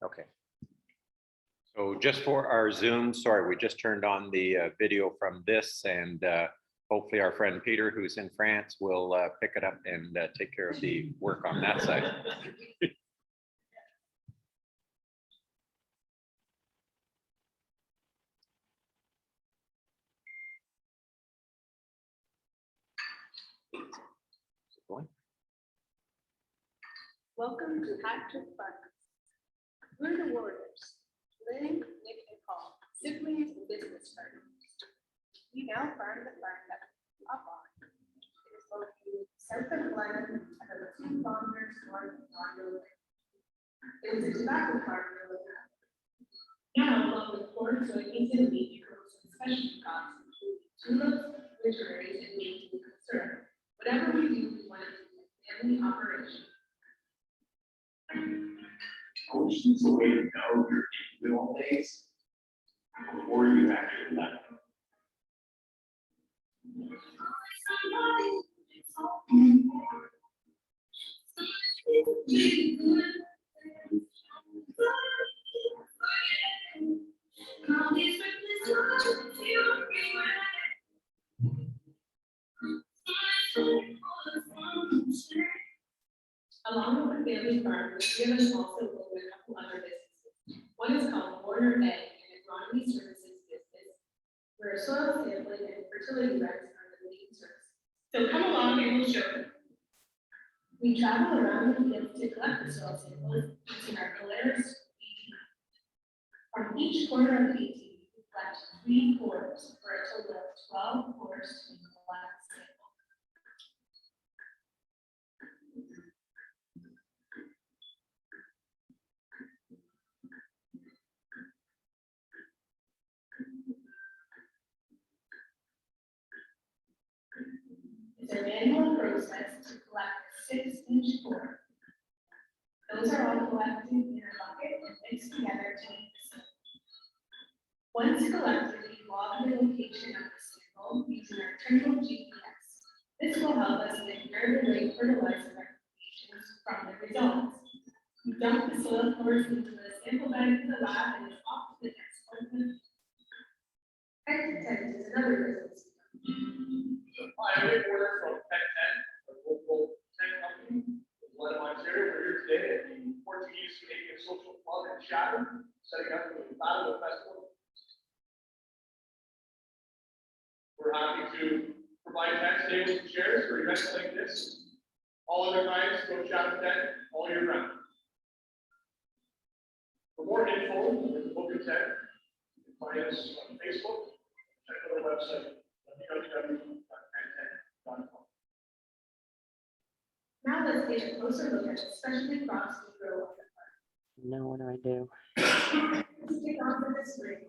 Okay. So just for our Zoom, sorry, we just turned on the video from this, and hopefully our friend Peter, who's in France, will pick it up and take care of the work on that side. Welcome to Hat Trick Farmers. We're the Warriors, Lynne, Nick, and Paul, siblings and business partners. We now farm the farm that we grew up on. It is located south of Blenheim and about 2 kilometers north of Rondo. It was a tobacco farm for the time. Now, along with corn, soybeans, and wheat, grows some specialty crops, including tulips, winterberries, and maple syrup. Whatever we do, we want it to be a family operation. Coach needs a way to know your individual days before you actually let them. Along with the family farm, the three of us also own a couple other businesses. One is called Warriner Egg, an agronomy services business, where soil sampling and fertility recs are the main services. So come along and we'll show you. We travel around the field to collect the soil samples using our Polaris AT. From each corner of the AT, we collect 3 cores for a total of 12 cores to collect samples. It's a manual process to collect a 6-inch core. Those are all collected in a bucket and mixed together to make the sample. Once collected, we log the location of the sample using our terminal GPS. This will help us make very late fertilizer recommendations from the results. We dump the soil cores into the sample bag in the lab and it's off to the next appointment. Hectare is another business. Hi, I'm Lynne Warriner from Tech 10, a local tech company in Blenheim, Ontario. We're here today at the Portuguese Canadian Social Club in Chatham, setting up the Battle Festival. We're happy to provide tent tables and chairs for events like this. All other nights, go Chatham Tent all year round. For more info, with the book of tent, you can find us on Facebook. Check out our website. Now let's take a closer look at the specialty crops we grow on the farm. Now what do I do? Let's kick off with the spring.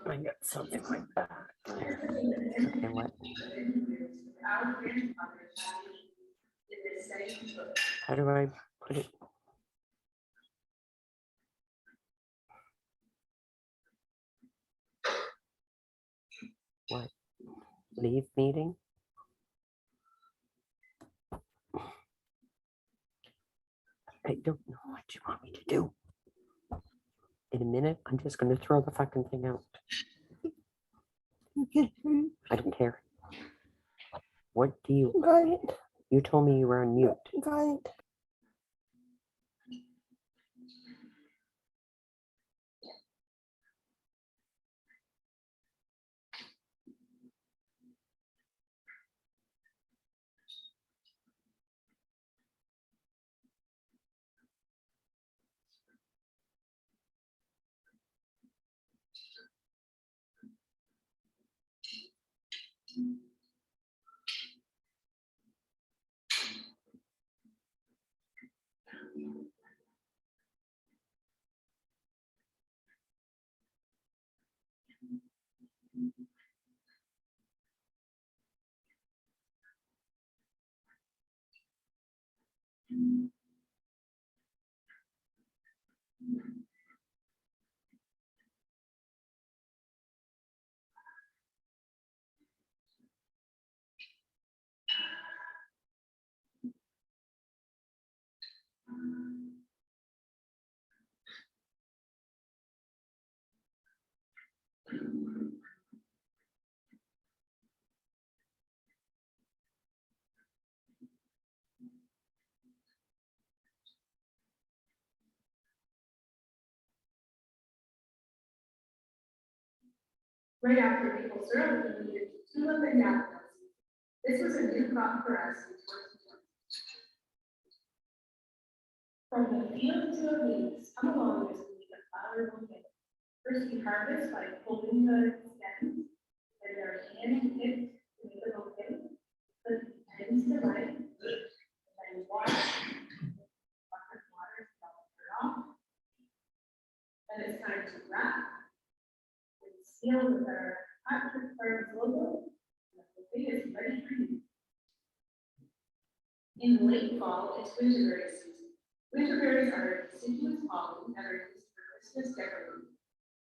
I got something like that. Okay, what? Our grandfathers did this same book. How do I put it? What? Leave meeting? I don't know what you want me to do. In a minute, I'm just going to throw the fucking thing out. I don't care. What do you? Got it. You told me you were on mute. Got it. Right after maple syrup, we needed tulip and daffodils. This was a new crop for us in 2020. From the field to the leaves, come along as we eat a flower bouquet. First we harvest by pulling the stems, and they're hand-picked to make a bouquet. Put the ends to light, and water, bucket water, to it off. And it's time to wrap. Seal with our Patrick Farms logo, and the bouquet is ready for you. In late fall, it's winterberry season. Winterberries are a deciduous pollen that are used for Christmas decorating.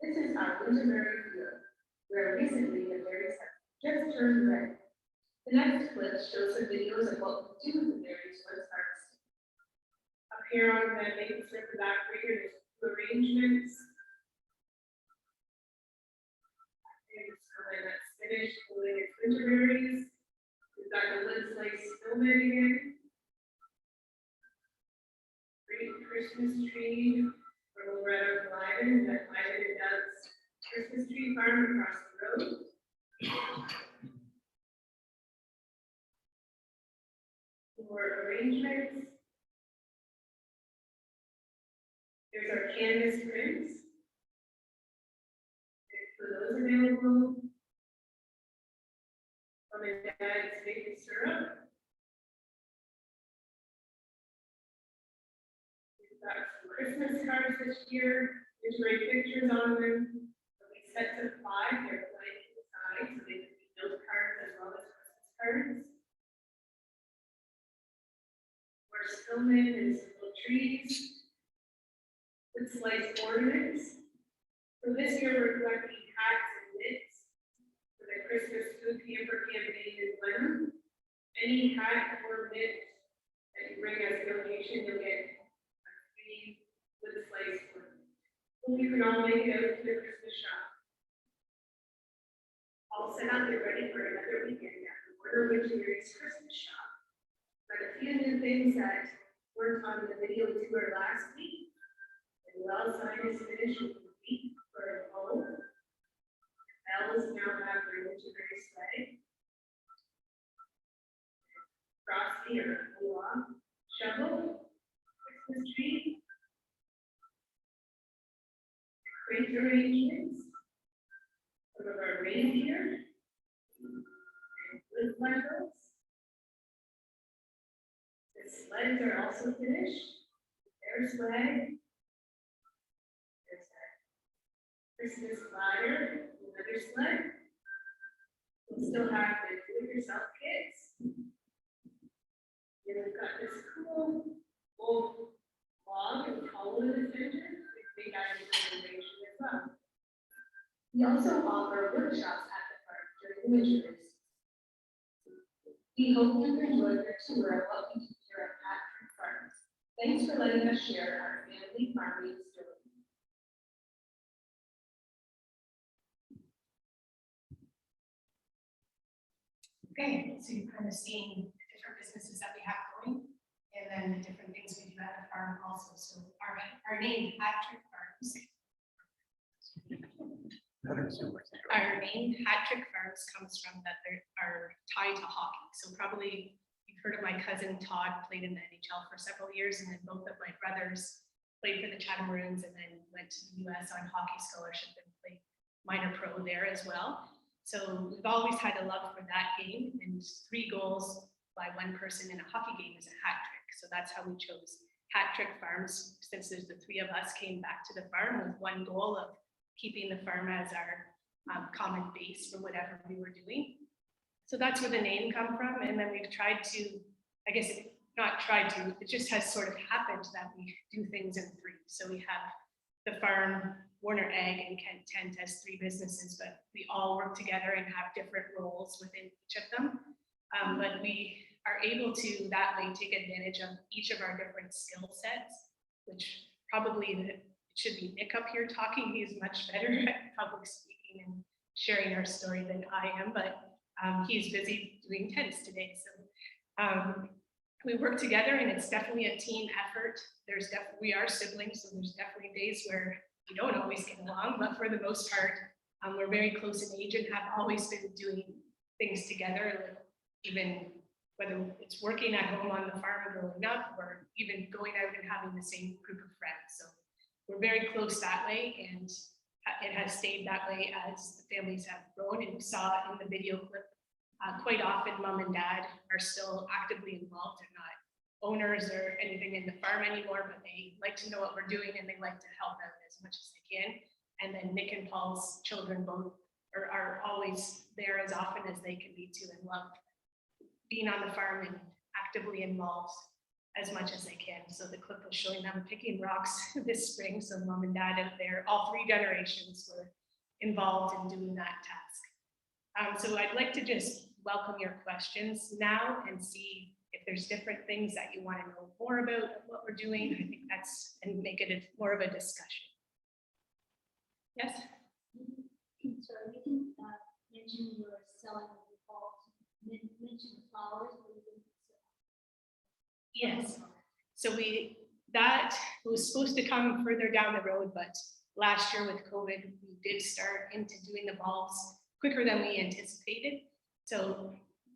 This is our winterberry field, where recently the berries have just turned red. The next clip shows some videos of what we do with the berries once harvested. Up here on the maple syrup back right here, there's two arrangements. And that's finished pulling its winterberries. We've got the lid slice snowman again. Great Christmas tree from over at Blenheim that Blenheim does Christmas tree farm across the road. For arrangements, there's our canvas prints. For those available, Mom and Dad's maple syrup. We've got some Christmas cards this year. There's great pictures on them. We sets of 5, they're blank inside, so they can be note cards as well as Christmas cards. More snowmen and some little trees. With sliced ornaments. So this year we're collecting hats and mitts for the Christmas food camper campaign in Blenheim. Any hat or mitt that you bring as a donation, you'll get a free wood slice ornament. Hope you can all make it out to the Christmas shop. All set up and ready for another weekend at the Winterberry's Christmas shop. Got a few new things that weren't on the video tour last week. And well sign is finished with the week for a home. Elves now have their winterberry sleigh. Frosty or Ola, shovel, Christmas tree. Crate arrangements. Some of our reindeer. And wood bundles. The sleds are also finished. Their sled. There's that Christmas ladder, another sled. We still have the do-it-yourself kits. Then we've got this cool old log and hollow in the center. We got information as well. We also offer workshops at the park during the winter. We hope you enjoyed your tour of what we do here at Patrick Farms. Thanks for letting us share our family farming story. Okay, so you've kind of seen the different businesses that we have going, and then the different things we do at the farm also. So our name, Patrick Farms. Our name, Patrick Farms, comes from that they are tied to hockey. So probably you've heard of my cousin Todd, played in the NHL for several years, and then both of my brothers played for the Chatham Maroons and then went to the US on hockey scholarship and played minor pro there as well. So we've always had a love for that game, and 3 goals by one person in a hockey game is a hat trick. So that's how we chose Patrick Farms, since there's the 3 of us came back to the farm with one goal of keeping the farm as our common base for whatever we were doing. So that's where the name come from. And then we've tried to, I guess not tried to, it just has sort of happened that we do things in 3. So we have the farm, Warner Ag, and Kent Tent as 3 businesses, but we all work together and have different roles within each of them. But we are able to that way take advantage of each of our different skill sets, which probably it should be Nick up here talking. He's much better at public speaking and sharing our story than I am, but he's busy doing tents today. So we work together, and it's definitely a team effort. We are siblings, so there's definitely days where we don't always get along, but for the most part, we're very close in age and have always been doing things together, like even whether it's working at home on the farm growing up, or even going out and having the same group of friends. So we're very close that way, and it has stayed that way as the families have grown. And we saw in the video clip, quite often mom and dad are still actively involved. They're not owners or anything in the farm anymore, but they like to know what we're doing and they like to help out as much as they can. And then Nick and Paul's children both are always there as often as they can be too, and love being on the farm and actively involved as much as they can. So the clip was showing them picking rocks this spring. So mom and dad out there, all 3 generations were involved in doing that task. So I'd like to just welcome your questions now and see if there's different things that you want to know more about what we're doing. I think that's, and make it more of a discussion. Yes? Sorry, you can mention you were selling the bulbs, mention the flowers. Yes. So that was supposed to come further down the road, but last year with COVID, we did start into doing the bulbs quicker than we anticipated. So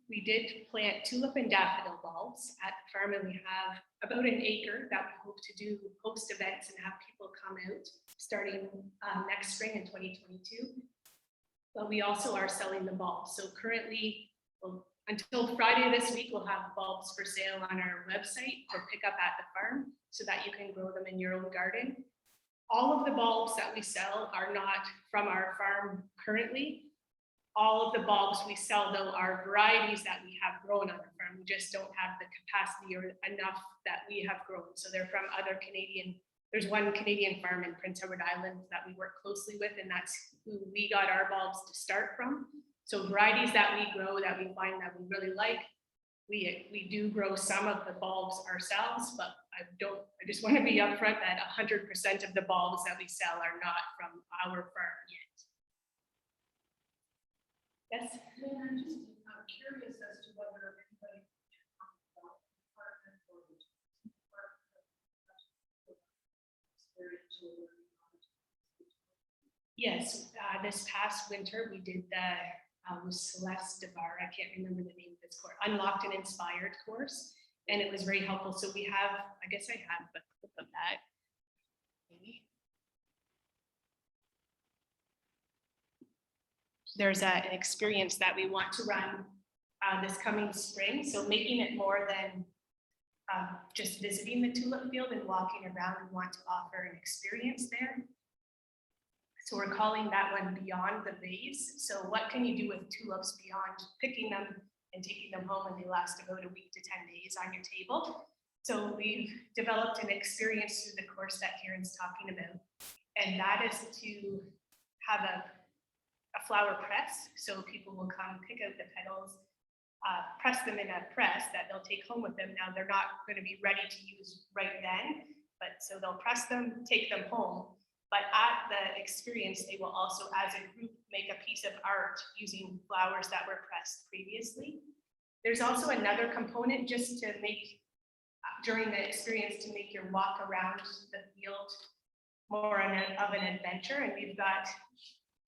we did plant tulip and daffodil bulbs at the farm, and we have about an acre that we hope to do host events and have people come out starting next spring in 2022. But we also are selling the bulbs. So currently, until Friday this week, we'll have bulbs for sale on our website or pick up at the farm so that you can grow them in your own garden. All of the bulbs that we sell are not from our farm currently. All of the bulbs we sell, though, are varieties that we have grown on our farm. We just don't have the capacity or enough that we have grown. So they're from other Canadian. There's one Canadian farm in Prince Edward Island that we work closely with, and that's who we got our bulbs to start from. So varieties that we grow that we find that we really like, we do grow some of the bulbs ourselves, but I just want to be upfront that 100% of the bulbs that we sell are not from our farm yet. Yes? And I'm just curious as to whether anybody can talk about the department or the department. Yes, this past winter we did the with Celeste Devar, I can't remember the name of this course, Unlocked and Inspired course, and it was very helpful. So we have, I guess I have a clip of that. Maybe. There's an experience that we want to run this coming spring. So making it more than just visiting the tulip field and walking around, we want to offer an experience there. So we're calling that one Beyond the Vase. So what can you do with tulips beyond picking them and taking them home, and they last about a week to 10 days on your table? So we've developed an experience through the course that Karen's talking about. And that is to have a flower press. So people will come pick out the petals, press them in a press that they'll take home with them. Now they're not going to be ready to use right then, but so they'll press them, take them home. But at the experience, they will also, as a group, make a piece of art using flowers that were pressed previously. There's also another component just to make, during the experience, to make your walk around the field more of an adventure. And we've got,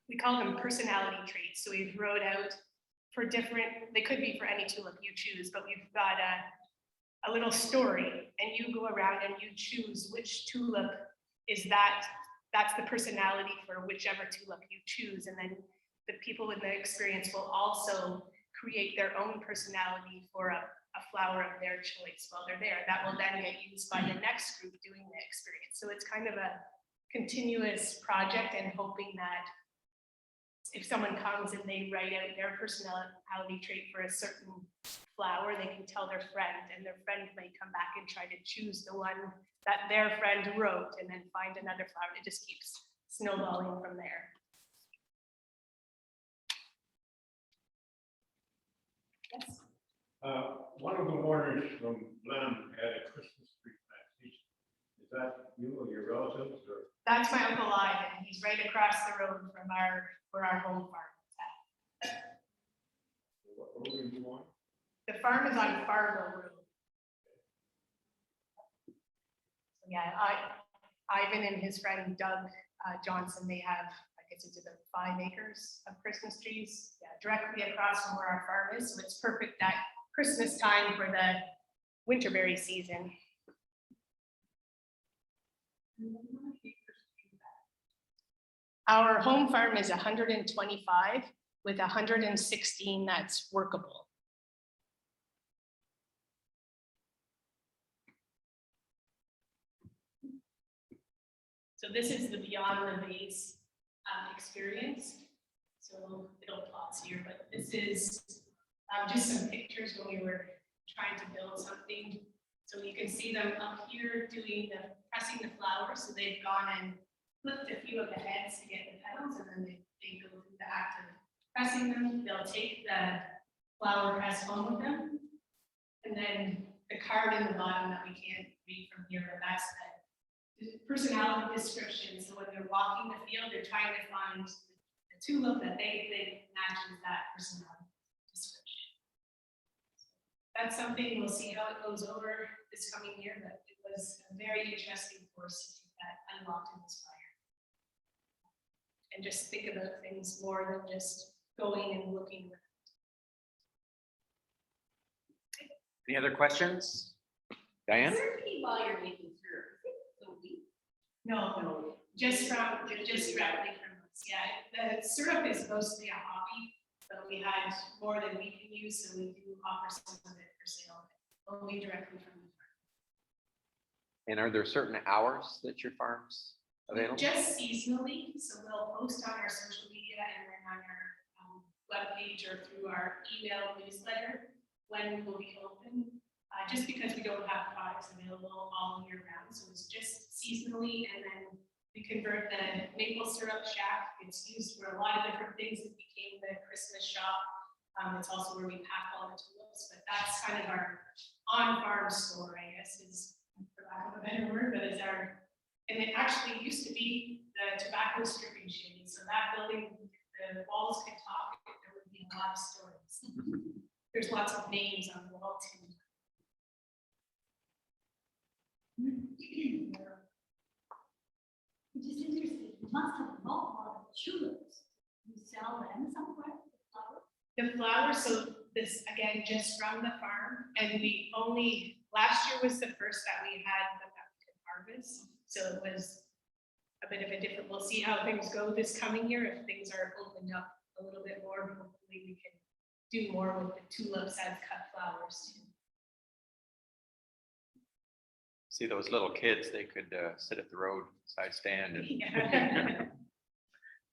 we call them personality traits. So we've wrote out for different, they could be for any tulip you choose, but we've got a little story, and you go around and you choose which tulip is that's the personality for whichever tulip you choose. And then the people in the experience will also create their own personality for a flower of their choice while they're there. That will then get used by the next group doing the experience. So it's kind of a continuous project, and hoping that if someone comes and they write out their personality trait for a certain flower, they can tell their friend, and their friend may come back and try to choose the one that their friend wrote, and then find another flower. It just keeps snowballing from there. Yes. One of the Warners from Blenheim had a Christmas tree plantation. Is that you or your relatives or? That's my Uncle Ivan. He's right across the road from where our home farm is at. What road are you on? The farm is on Fargo Road. Yeah, Ivan and his friend Doug Johnson, they have, I guess it's about 5 acres of Christmas trees, yeah, directly across from where our farm is. So it's perfect at Christmas time for the winterberry season. Our home farm is 125 with 116 that's workable. So this is the Beyond the Base experience. So it'll pause here, but this is just some pictures when we were trying to build something. So you can see them up here doing pressing the flowers. So they've gone and flipped a few of the heads to get the petals, and then they go through the act of pressing them. They'll take the flower press home with them. And then the card in the bottom that we can't read from here, but that's the personality description. So when they're walking the field, they're trying to find the tulip that they think matches that personality description. That's something we'll see how it goes over this coming year, but it was a very interesting course that unlocked and inspired. And just think about things more than just going and looking. Any other questions? Diane? While you're making syrup, No, just directly from us. Yeah, the syrup is mostly a hobby, but we had more than we can use, so we do offer some of it for sale, only directly from the farm. And are there certain hours that your farm's available? Just seasonally, so we'll post on our social media and then on our webpage or through our email newsletter when we'll be open. Just because we don't have products available all year round, so it's just seasonally, and then we convert the maple syrup shack. It's used for a lot of different things. It became the Christmas shop. It's also where we pack all the tulips, but that's kind of our on-farm store, I guess, is for lack of a better word, but it's our, and it actually used to be the tobacco stripping shade. So that building, the walls could talk, there would be a lot of stories. There's lots of names on the wall too. Which is interesting, you must have a lot of tulips. You sell them somewhere, the flowers? The flowers, so this again, just from the farm, and we only, last year was the first that we had that we could harvest. So it was a bit of a different, we'll see how things go this coming year. If things are opened up a little bit more, hopefully we can do more with the tulips as cut flowers too. See those little kids, they could sit at the roadside stand and. Yeah.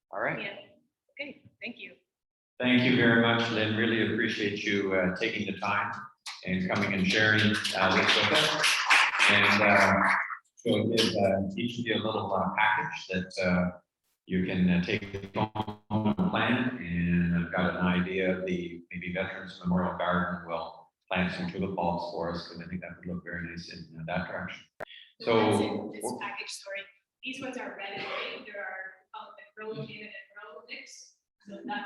All right. Yeah. Okay, thank you. Thank you very much, Lynn. Really appreciate you taking the time and coming and sharing this with us. And we'll give each of you a little package that you can take home and plan. And I've got an idea of the maybe Veterans Memorial Garden will plant some tulip bulbs for us, because I think that would look very nice in that direction. So that's in So this package, sorry. These ones are red and white. There are the row Canada and row mix. So that